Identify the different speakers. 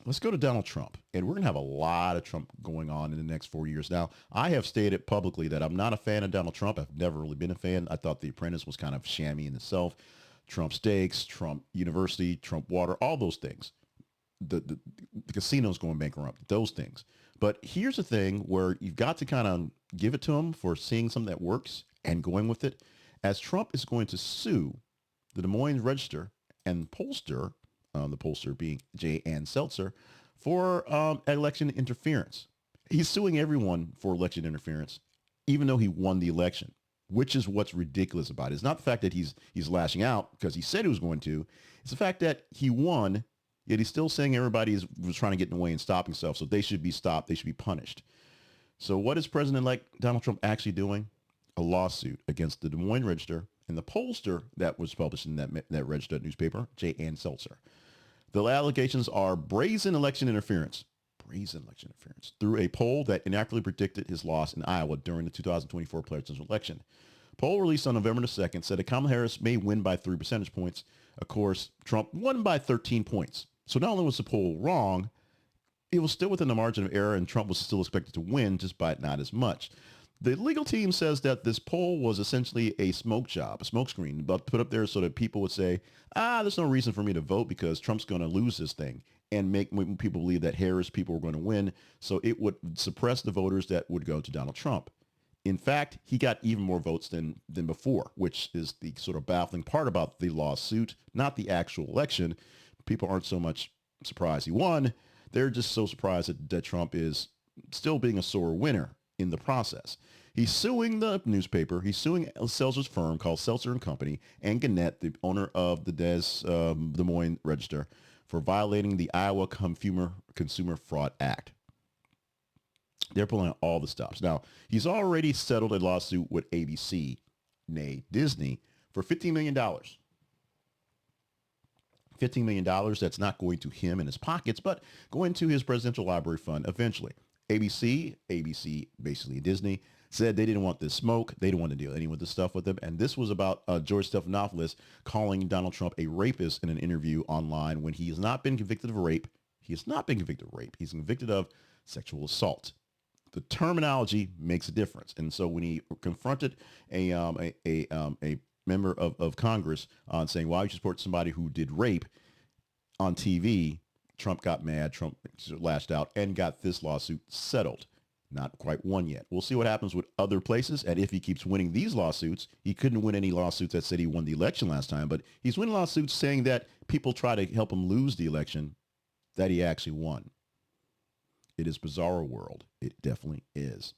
Speaker 1: Let's go to Donald Trump. And we're going to have a lot of Trump going on in the next 4 years. Now, I have stated publicly that I'm not a fan of Donald Trump. I've never really been a fan. I thought The Apprentice was kind of shammy in itself. Trump Steaks, Trump University, Trump Water, all those things. The casinos going bankrupt, those things. But here's the thing where you've got to kind of give it to him for seeing something that works and going with it. As Trump is going to sue the Des Moines Register and Pollster, the Pollster being J. and Selzer, for election interference. He's suing everyone for election interference, even though he won the election, which is what's ridiculous about it. It's not the fact that he's lashing out because he said he was going to. It's the fact that he won, yet he's still saying everybody was trying to get in the way and stop himself, so they should be stopped. They should be punished. So what is President-elect Donald Trump actually doing? A lawsuit against the Des Moines Register and the pollster that was published in that registered newspaper, J. and Selzer. The allegations are brazen election interference through a poll that inaccurately predicted his loss in Iowa during the 2024 presidential election. Poll released on November the 2nd said that Kamala Harris may win by 3 percentage points. Of course, Trump won by 13 points. So not only was the poll wrong, it was still within the margin of error, and Trump was still expected to win, just by not as much. The legal team says that this poll was essentially a smoke job, a smokescreen, but put up there so that people would say, there's no reason for me to vote because Trump's going to lose this thing, and make people believe that Harris people were going to win. So it would suppress the voters that would go to Donald Trump. In fact, he got even more votes than before, which is the sort of baffling part about the lawsuit, not the actual election. People aren't so much surprised he won. They're just so surprised that Trump is still being a sore winner in the process. He's suing the newspaper. He's suing Selzer's firm called Selzer and Company and Gannett, the owner of the Des Moines Register, for violating the Iowa Consumer Fraud Act. They're pulling out all the stops. Now, he's already settled a lawsuit with ABC, nay Disney, for $15 million. $15 million that's not going to him in his pockets, but going to his presidential library fund eventually. ABC, basically Disney, said they didn't want this smoke. They didn't want to deal any with this stuff with them. And this was about George Stephanopoulos calling Donald Trump a rapist in an interview online when he has not been convicted of rape. He has not been convicted of rape. He's convicted of sexual assault. The terminology makes a difference. And so when he confronted a member of Congress on saying, why would you support somebody who did rape on TV, Trump got mad. Trump lashed out and got this lawsuit settled. Not quite won yet. We'll see what happens with other places. And if he keeps winning these lawsuits, he couldn't win any lawsuits that said he won the election last time, but he's winning lawsuits saying that people try to help him lose the election that he actually won. It is bizarre world. It definitely is.